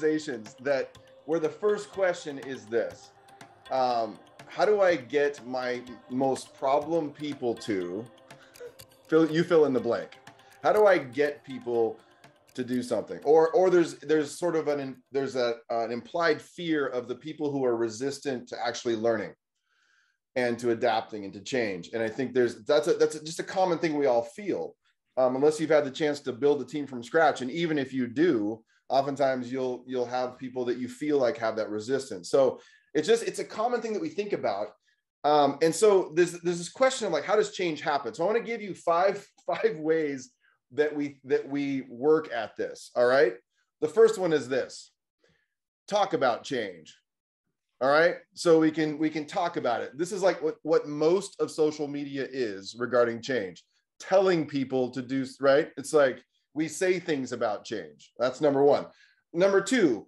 organizations that where the first question is this: how do I get my most problem people to fill in the blank? How do I get people to do something? Or there's sort of an implied fear of the people who are resistant to actually learning and to adapting and to change. And I think that's just a common thing we all feel, unless you've had the chance to build a team from scratch. And even if you do, oftentimes you'll have people that you feel like have that resistance. So it's a common thing that we think about. And so there's this question of like, how does change happen? So I want to give you five ways that we work at this. All right. The first one is this: talk about change. All right. So we can talk about it. This is like what most of social media is regarding change, telling people to do, right? It's like we say things about change. That's number one. Number two,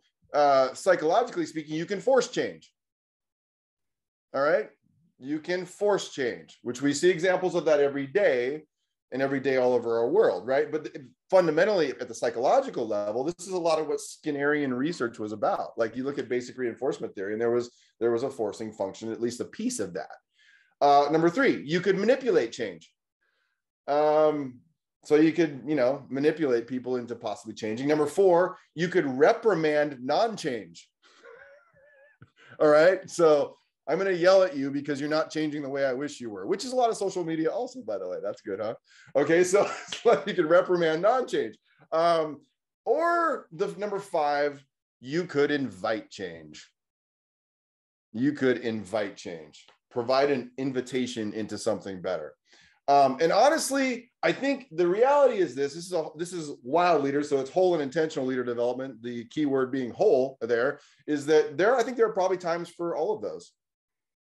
psychologically speaking, you can force change. All right. You can force change, which we see examples of that every day all over our world, right? But fundamentally, at the psychological level, this is a lot of what Skinnerian research was about. Like you look at basic reinforcement theory, and there was a forcing function, at least a piece of that. Number three, you could manipulate change. So you could, manipulate people into possibly changing. Number four, you could reprimand non-change. All right. So I'm going to yell at you because you're not changing the way I wish you were, which is a lot of social media also, by the way. That's good, huh? Okay, so you can reprimand non-change. Or the number five, you could invite change. You could invite change, provide an invitation into something better. And honestly, I think the reality is this is WiLD leader, so it's whole and intentional leader development. The key word being whole I think there are probably times for all of those.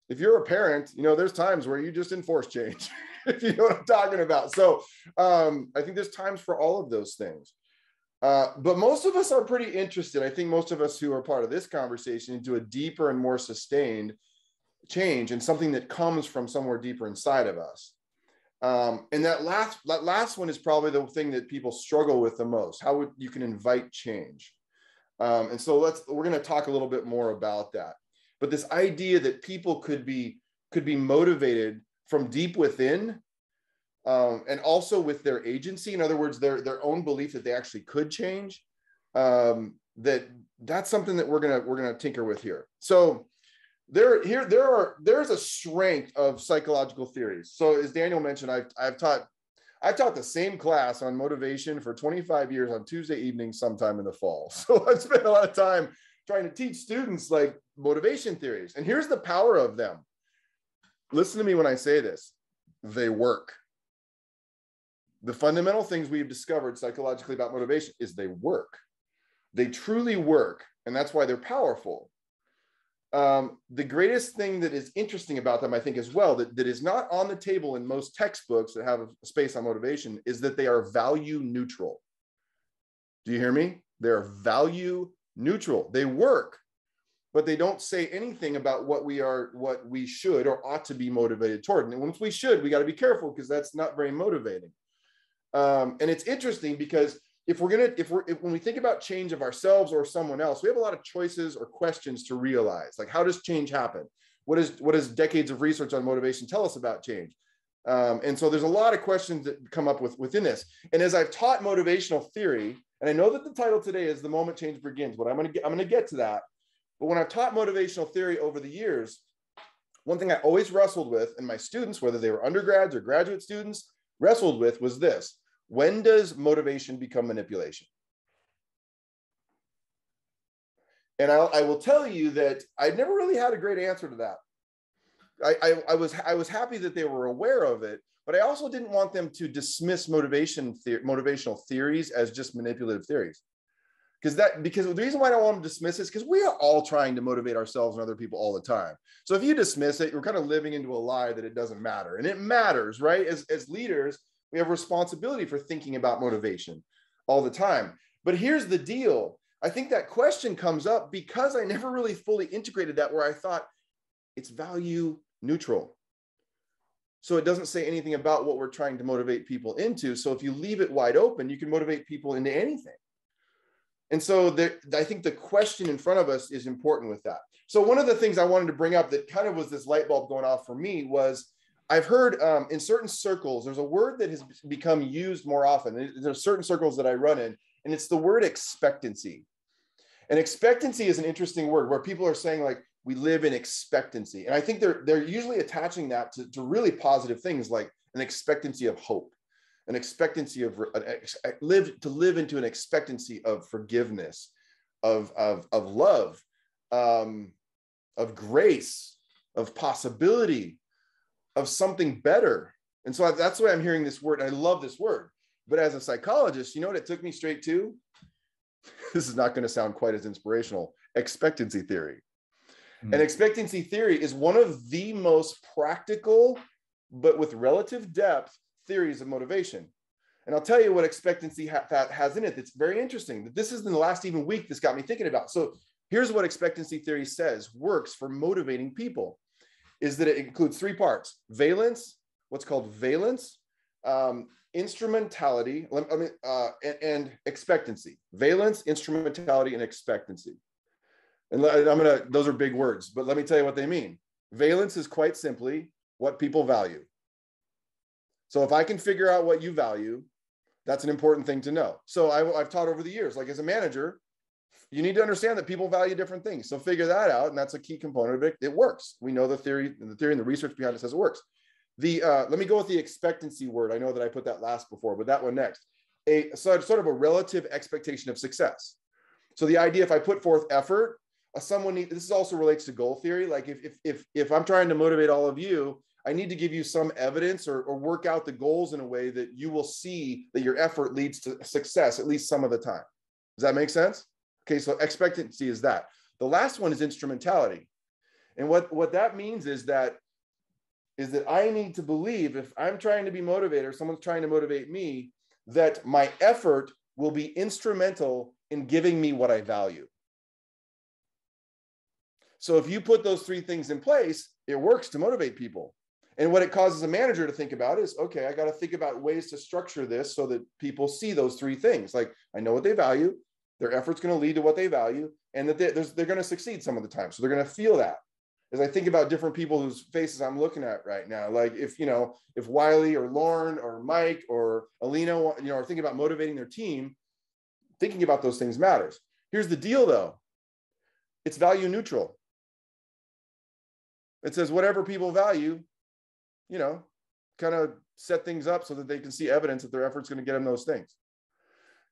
If you're a parent, there's times where you just enforce change, if you know what I'm talking about. So I think there's times for all of those things. But most of us are pretty interested. I think most of us who are part of this conversation into a deeper and more sustained change and something that comes from somewhere deeper inside of us. And that last one is probably the thing that people struggle with the most. How you can invite change. And so we're going to talk a little bit more about that. But this idea that people could be motivated from deep within, and also with their agency, in other words, their own belief that they actually could change, that's something that we're gonna tinker with here. So there's a strength of psychological theories. So as Daniel mentioned, I've taught the same class on motivation for 25 years on Tuesday evenings sometime in the fall. So I've spent a lot of time trying to teach students like motivation theories. And here's the power of them. Listen to me when I say this. They work. The fundamental things we've discovered psychologically about motivation is they work. They truly work. And that's why they're powerful. The greatest thing that is interesting about them, I think as well, that is not on the table in most textbooks that have a space on motivation, is that they are value neutral. Do you hear me? They're value neutral. They work, but they don't say anything about what we should or ought to be motivated toward. And once we should, we got to be careful because that's not very motivating. And it's interesting because when we think about change of ourselves or someone else, we have a lot of choices or questions to realize. Like, how does change happen? What does decades of research on motivation tell us about change? And so there's a lot of questions that come up within this. And as I've taught motivational theory, and I know that the title today is The Moment Change Begins, but I'm going to get to that. But when I've taught motivational theory over the years, one thing I always wrestled with, and my students, whether they were undergrads or graduate students, wrestled with was this: when does motivation become manipulation? And I will tell you that I never really had a great answer to that. I was happy that they were aware of it, but I also didn't want them to dismiss motivational theories as just manipulative theories. Because the reason why I don't want them to dismiss it is because we are all trying to motivate ourselves and other people all the time. So if you dismiss it, you're kind of living into a lie that it doesn't matter. And it matters, right? As leaders, we have responsibility for thinking about motivation all the time. But here's the deal. I think that question comes up because I never really fully integrated that, where I thought it's value neutral. So it doesn't say anything about what we're trying to motivate people into. So if you leave it wide open, you can motivate people into anything. And so I think the question in front of us is important with that. So one of the things I wanted to bring up that kind of was this light bulb going off for me was I've heard in certain circles, there's a word that has become used more often. There's certain circles that I run in, and it's the word expectancy. And expectancy is an interesting word where people are saying like, we live in expectancy. And I think they're usually attaching that to really positive things like an expectancy of hope, an expectancy of live into an expectancy of forgiveness, of love, of grace, of possibility, of something better. And so that's why I'm hearing this word. I love this word. But as a psychologist, you know what it took me straight to? This is not going to sound quite as inspirational. Expectancy theory. And expectancy theory is one of the most practical, but with relative depth, theories of motivation. And I'll tell you what expectancy has in it that's very interesting. This is in the last even week this got me thinking about. So here's what expectancy theory says works for motivating people, is that it includes three parts: valence, what's called valence, instrumentality, and expectancy. Valence, instrumentality, and expectancy. And those are big words, but let me tell you what they mean. Valence is quite simply what people value. So if I can figure out what you value, that's an important thing to know. So I've taught over the years, like as a manager, you need to understand that people value different things. So figure that out. And that's a key component of it. It works. We know the theory and the research behind it says it works. Let me go with the expectancy word. I know that I put that last before, but that one next. Sort of a relative expectation of success. So the idea, if I put forth effort, this also relates to goal theory. Like if I'm trying to motivate all of you, I need to give you some evidence or work out the goals in a way that you will see that your effort leads to success at least some of the time. Does that make sense? Okay, so expectancy is that. The last one is instrumentality. And what that means is that I need to believe, if I'm trying to be motivated or someone's trying to motivate me, that my effort will be instrumental in giving me what I value. So if you put those three things in place, it works to motivate people. And what it causes a manager to think about is, okay, I got to think about ways to structure this so that people see those three things. Like, I know what they value, their effort's going to lead to what they value, and that they're going to succeed some of the time. So they're going to feel that. As I think about different people whose faces I'm looking at right now, like if Wiley or Lauren or Mike or Alina, are thinking about motivating their team, thinking about those things matters. Here's the deal though. It's value neutral. It says whatever people value, kind of set things up so that they can see evidence that their effort's going to get them those things.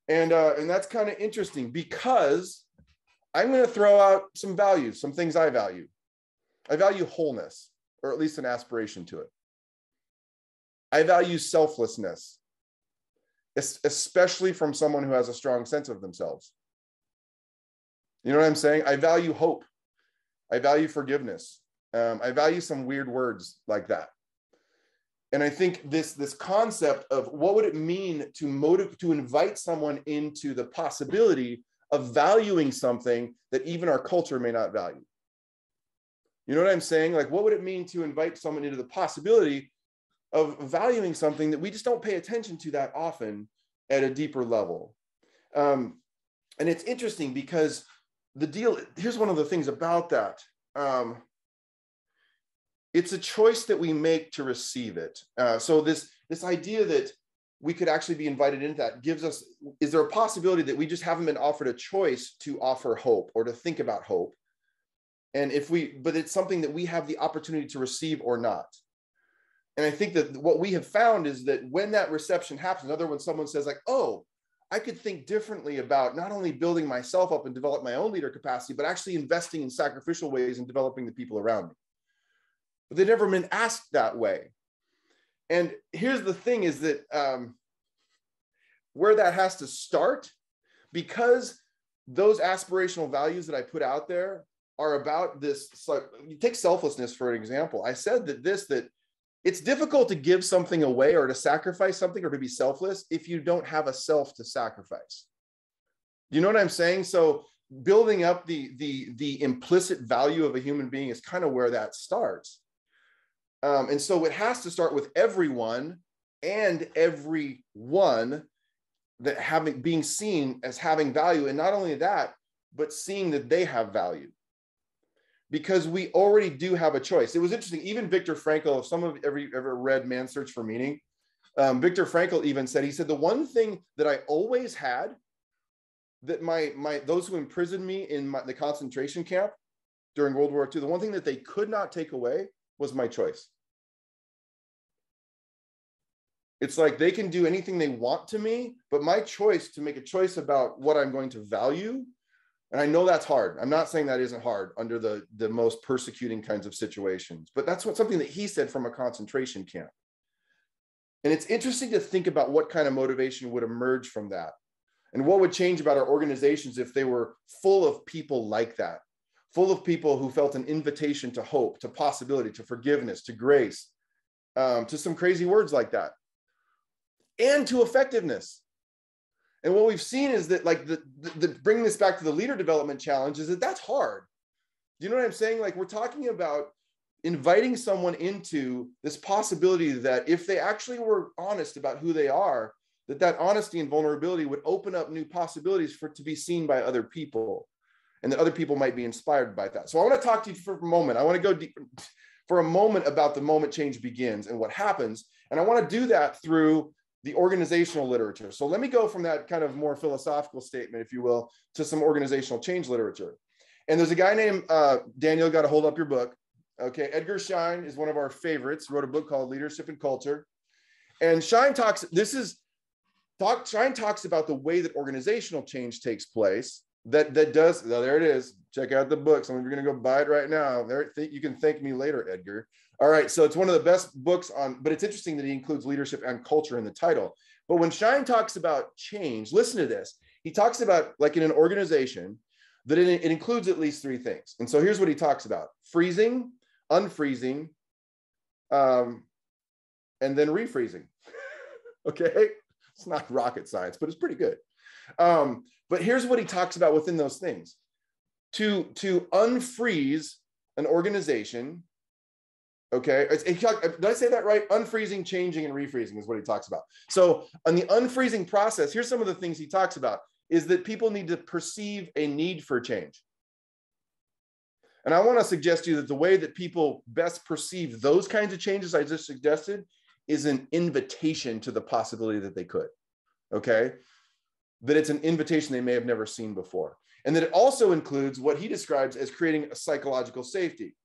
And that's kind of interesting because I'm going to throw out some values, some things I value. I value wholeness, or at least an aspiration to it. I value selflessness, especially from someone who has a strong sense of themselves. You know what I'm saying? I value hope. I value forgiveness. I value some weird words like that. And I think this concept of what would it mean to invite someone into the possibility of valuing something that even our culture may not value. You know what I'm saying? Like, what would it mean to invite someone into the possibility of valuing something that we just don't pay attention to that often at a deeper level? And it's interesting because here's one of the things about that. It's a choice that we make to receive it. So this idea that we could actually be invited into that is there a possibility that we just haven't been offered a choice to offer hope or to think about hope? And but it's something that we have the opportunity to receive or not. And I think that what we have found is that when that reception happens, in other words, someone says like, oh, I could think differently about not only building myself up and develop my own leader capacity, but actually investing in sacrificial ways and developing the people around me. But they've never been asked that way. And here's the thing is that where that has to start, because those aspirational values that I put out there are about this. So you take selflessness for an example. I said that it's difficult to give something away or to sacrifice something or to be selfless if you don't have a self to sacrifice. You know what I'm saying? So building up the implicit value of a human being is kind of where that starts. And so it has to start with everyone and everyone that being seen as having value, and not only that, but seeing that they have value. Because we already do have a choice. It was interesting, even Viktor Frankl, if some of you ever read Man's Search for Meaning, Viktor Frankl even said, he said, the one thing that I always had, that those who imprisoned me in the concentration camp during World War II, the one thing that they could not take away was my choice. It's like they can do anything they want to me, but my choice to make a choice about what I'm going to value, and I know that's hard. I'm not saying that isn't hard under the most persecuting kinds of situations, but that's something that he said from a concentration camp. And it's interesting to think about what kind of motivation would emerge from that, and what would change about our organizations if they were full of people like that, full of people who felt an invitation to hope, to possibility, to forgiveness, to grace, to some crazy words like that, and to effectiveness. And what we've seen is that, like, bringing this back to the leader development challenge, is that that's hard. Do you know what I'm saying? Like, we're talking about inviting someone into this possibility that if they actually were honest about who they are, that honesty and vulnerability would open up new possibilities for it to be seen by other people, and that other people might be inspired by that. So I want to talk to you for a moment. I want to go deep for a moment about the moment change begins and what happens. And I want to do that through the organizational literature. So let me go from that kind of more philosophical statement, if you will, to some organizational change literature. And there's a guy named Daniel, got to hold up your book. Okay, Edgar Schein is one of our favorites, wrote a book called Leadership and Culture. And Schein talks about the way that organizational change takes place. That does, oh, there it is. Check out the book. Some of you are going to go buy it right now. You can thank me later, Edgar. All right, so it's one of the best books on, but it's interesting that he includes leadership and culture in the title. But when Schein talks about change, listen to this. He talks about, like, in an organization, that it includes at least three things. And so here's what he talks about: freezing, unfreezing, and then refreezing. Okay, it's not rocket science, but it's pretty good. But here's what he talks about within those things: to unfreeze an organization. Okay, did I say that right? Unfreezing, changing, and refreezing is what he talks about. So on the unfreezing process, here's some of the things he talks about, is that people need to perceive a need for change. And I want to suggest to you that the way that people best perceive those kinds of changes I just suggested is an invitation to the possibility that they could. Okay, that it's an invitation they may have never seen before. And that it also includes what he describes as creating a psychological safety.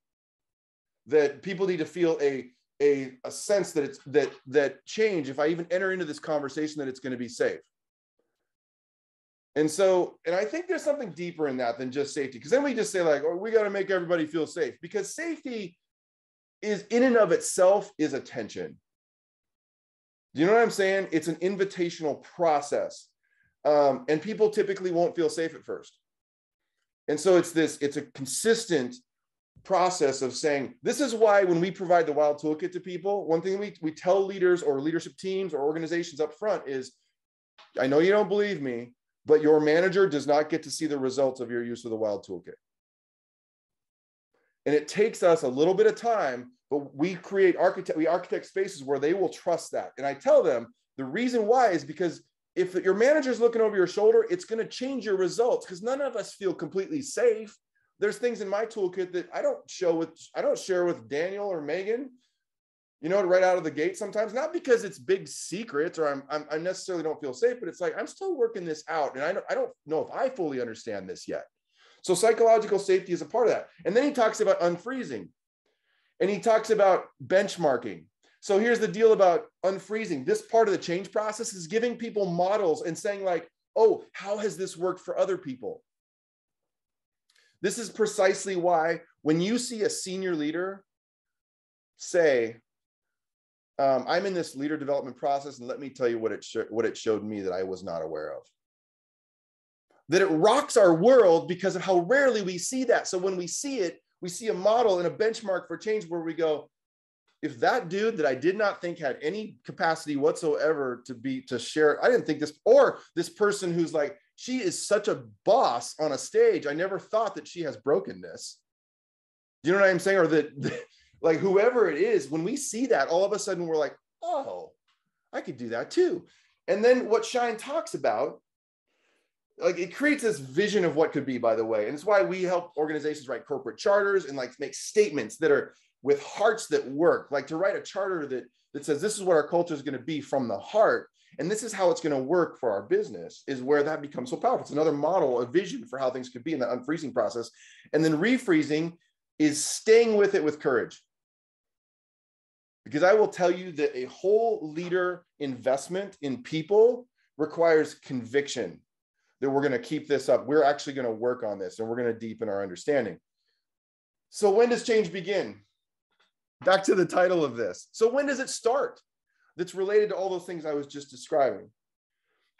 That people need to feel a sense that it's that change, if I even enter into this conversation, that it's going to be safe. And I think there's something deeper in that than just safety, because then we just say, like, oh, we got to make everybody feel safe, because safety is in and of itself is attention. Do you know what I'm saying? It's an invitational process, and people typically won't feel safe at first. And so it's a consistent process of saying, this is why when we provide the WiLD toolkit to people, one thing we tell leaders or leadership teams or organizations up front is, I know you don't believe me, but your manager does not get to see the results of your use of the WiLD toolkit. And it takes us a little bit of time, but we architect spaces where they will trust that. And I tell them the reason why is because if your manager's looking over your shoulder, it's going to change your results, because none of us feel completely safe. There's things in my toolkit that I don't share with Daniel or Megan, right out of the gate sometimes, not because it's big secrets or I necessarily don't feel safe, but it's like, I'm still working this out. And I don't know if I fully understand this yet. So psychological safety is a part of that. And then he talks about unfreezing, and he talks about benchmarking. So here's the deal about unfreezing. This part of the change process is giving people models and saying, like, oh, how has this worked for other people? This is precisely why when you see a senior leader say, I'm in this leader development process, and let me tell you what it showed me that I was not aware of. That it rocks our world because of how rarely we see that. So when we see it, we see a model and a benchmark for change where we go, if that dude that I did not think had any capacity whatsoever to share, I didn't think this, or this person who's like, she is such a boss on a stage, I never thought that she has brokenness. Do you know what I'm saying? Or that like, whoever it is, when we see that, all of a sudden we're like, oh, I could do that too. And then what Shine talks about, like, it creates this vision of what could be, by the way. And it's why we help organizations write corporate charters and like make statements that are with hearts that work, like to write a charter that says this is what our culture is going to be from the heart. And this is how it's going to work for our business, is where that becomes so powerful. It's another model, a vision for how things could be in the unfreezing process. And then refreezing is staying with it with courage. Because I will tell you that a whole leader investment in people requires conviction that we're going to keep this up. We're actually going to work on this and we're going to deepen our understanding. So when does change begin? Back to the title of this. So when does it start? That's related to all those things I was just describing.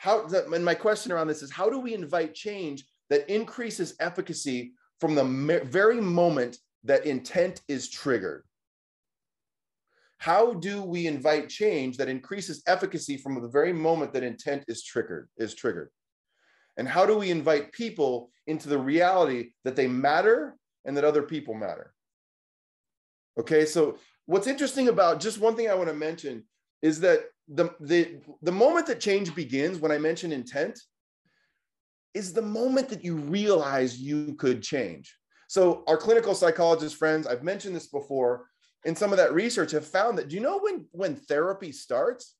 And my question around this is, how do we invite change that increases efficacy from the very moment that intent is triggered? How do we invite change that increases efficacy from the very moment that intent is triggered? And how do we invite people into the reality that they matter and that other people matter? Okay, so what's interesting about, just one thing I want to mention is that the moment that change begins, when I mention intent, is the moment that you realize you could change. So our clinical psychologist friends, I've mentioned this before, and some of that research have found that, do you know when therapy starts?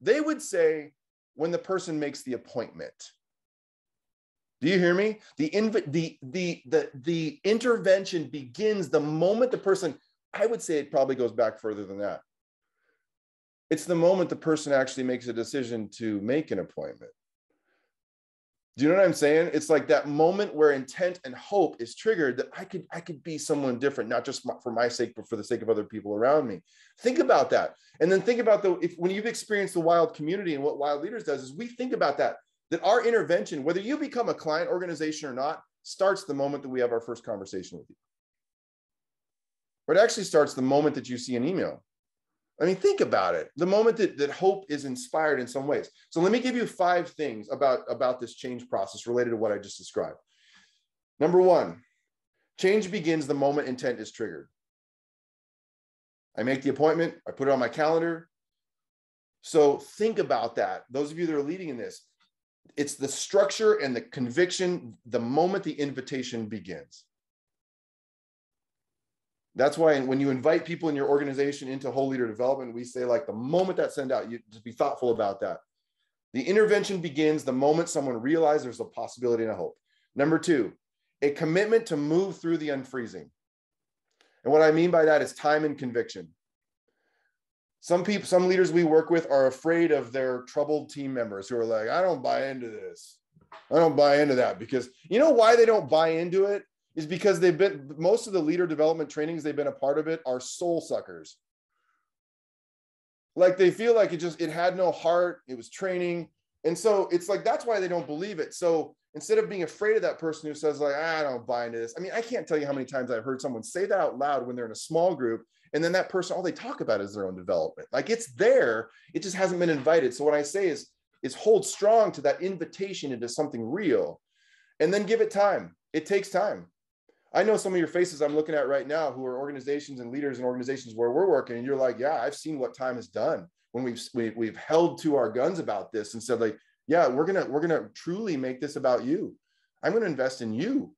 They would say when the person makes the appointment. Do you hear me? The intervention begins the moment the person, I would say it probably goes back further than that. It's the moment the person actually makes a decision to make an appointment. Do you know what I'm saying? It's like that moment where intent and hope is triggered, that I could be someone different, not just for my sake, but for the sake of other people around me. Think about that. And then think about when you've experienced the WiLD community, and what WiLD Leaders does is we think about that our intervention, whether you become a client organization or not, starts the moment that we have our first conversation with you. Or it actually starts the moment that you see an email. I mean, think about it. The moment that hope is inspired in some ways. So let me give you 5 things about this change process related to what I just described. Number 1, change begins the moment intent is triggered. I make the appointment, I put it on my calendar. So think about that. Those of you that are leading in this, it's the structure and the conviction the moment the invitation begins. That's why when you invite people in your organization into whole leader development, we say, like, the moment that send out, you just be thoughtful about that. The intervention begins the moment someone realizes there's a possibility and a hope. Number 2, a commitment to move through the unfreezing. And what I mean by that is time and conviction. Some leaders we work with are afraid of their troubled team members who are like, I don't buy into this. I don't buy into that. Because you know why they don't buy into it? Is because most of the leader development trainings they've been a part of it are soul suckers. Like, they feel like it had no heart, it was training. And so it's like, that's why they don't believe it. So instead of being afraid of that person who says, like, I don't buy into this. I mean, I can't tell you how many times I've heard someone say that out loud when they're in a small group, and then that person, all they talk about is their own development. Like, it's there, it just hasn't been invited. So what I say is hold strong to that invitation into something real, and then give it time. It takes time. I know some of your faces I'm looking at right now who are organizations and leaders in organizations where we're working, and you're like, yeah, I've seen what time has done when we've held to our guns about this and said, like, yeah, we're gonna truly make this about you. I'm gonna invest in you.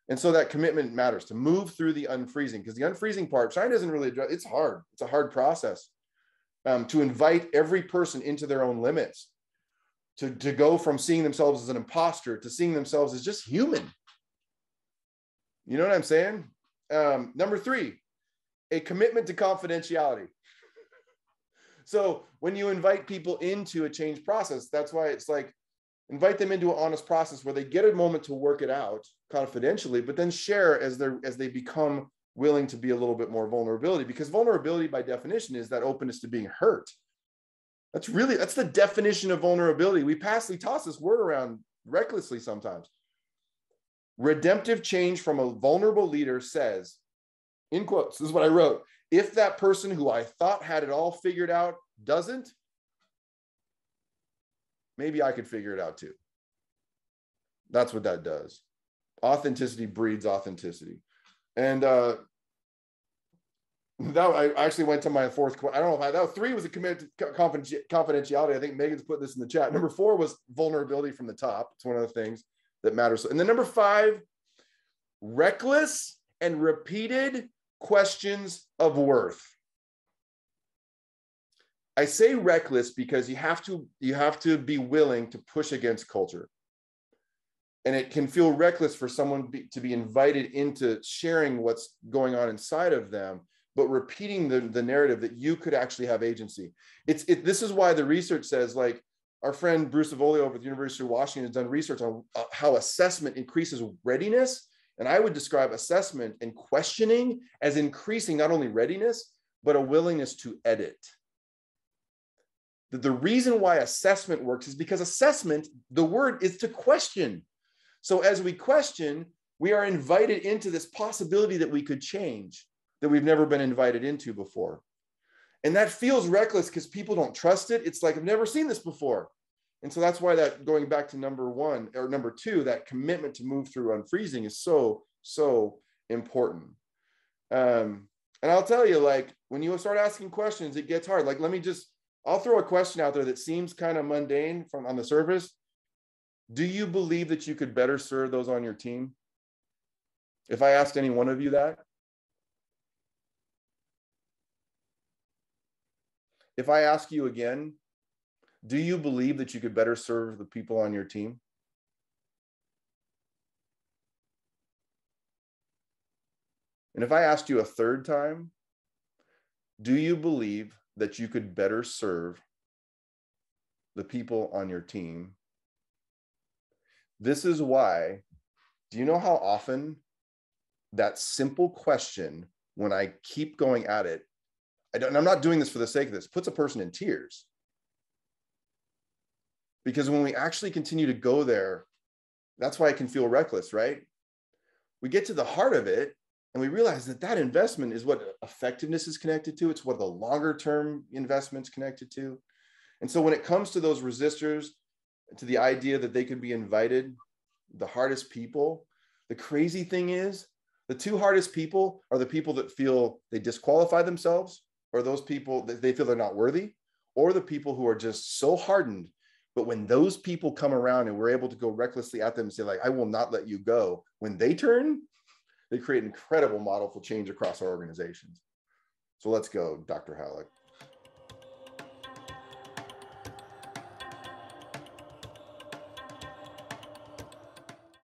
And so that commitment matters, to move through the unfreezing, because the unfreezing part, Shine doesn't really address. It's hard. It's a hard process to invite every person into their own limits, to go from seeing themselves as an imposter to seeing themselves as just human. You know what I'm saying? Number 3, a commitment to confidentiality. So when you invite people into a change process, that's why it's like, invite them into an honest process where they get a moment to work it out confidentially, but then share as they become willing to be a little bit more vulnerability, because vulnerability by definition is that openness to being hurt. That's the definition of vulnerability. We toss this word around recklessly sometimes. Redemptive change from a vulnerable leader says, in quotes, this is what I wrote, if that person who I thought had it all figured out doesn't, maybe I could figure it out too. That's what that does. Authenticity breeds authenticity. And That I actually went to my fourth. I don't know if that was 3 was a committed to confidentiality. I think Megan's put this in the chat. Number 4 was vulnerability from the top. It's one of the things that matters. And then number 5, reckless and repeated questions of worth. I say reckless because you have to be willing to push against culture. And it can feel reckless for someone to be invited into sharing what's going on inside of them, but repeating the narrative that you could actually have agency. This is why the research says, like, our friend Bruce Avoli over at the University of Washington has done research on how assessment increases readiness. And I would describe assessment and questioning as increasing not only readiness, but a willingness to edit. The reason why assessment works is because assessment, the word is to question. So as we question, we are invited into this possibility that we could change, that we've never been invited into before. And that feels reckless because people don't trust it. It's like, I've never seen this before. And so that's why that, going back to number 1 or number 2, that commitment to move through unfreezing is so, so important. And I'll tell you, like, when you start asking questions, it gets hard. Like, I'll throw a question out there that seems kind of mundane on the surface. Do you believe that you could better serve those on your team? If I asked any one of you that, if I ask you again, do you believe that you could better serve the people on your team? And if I asked you a third time, do you believe that you could better serve the people on your team? This is why, do you know how often that simple question, when I keep going at it, I'm not doing this for the sake of this, puts a person in tears. Because when we actually continue to go there, that's why it can feel reckless, right? We get to the heart of it and we realize that that investment is what effectiveness is connected to. It's what the longer term investment's connected to. And so when it comes to those resistors, to the idea that they could be invited, the hardest people, the crazy thing is, the 2 hardest people are the people that feel they disqualify themselves, or those people that they feel they're not worthy, or the people who are just so hardened. But when those people come around and we're able to go recklessly at them and say, like, I will not let you go, when they turn, they create an incredible model for change across our organizations. So let's go, Dr. Halleck.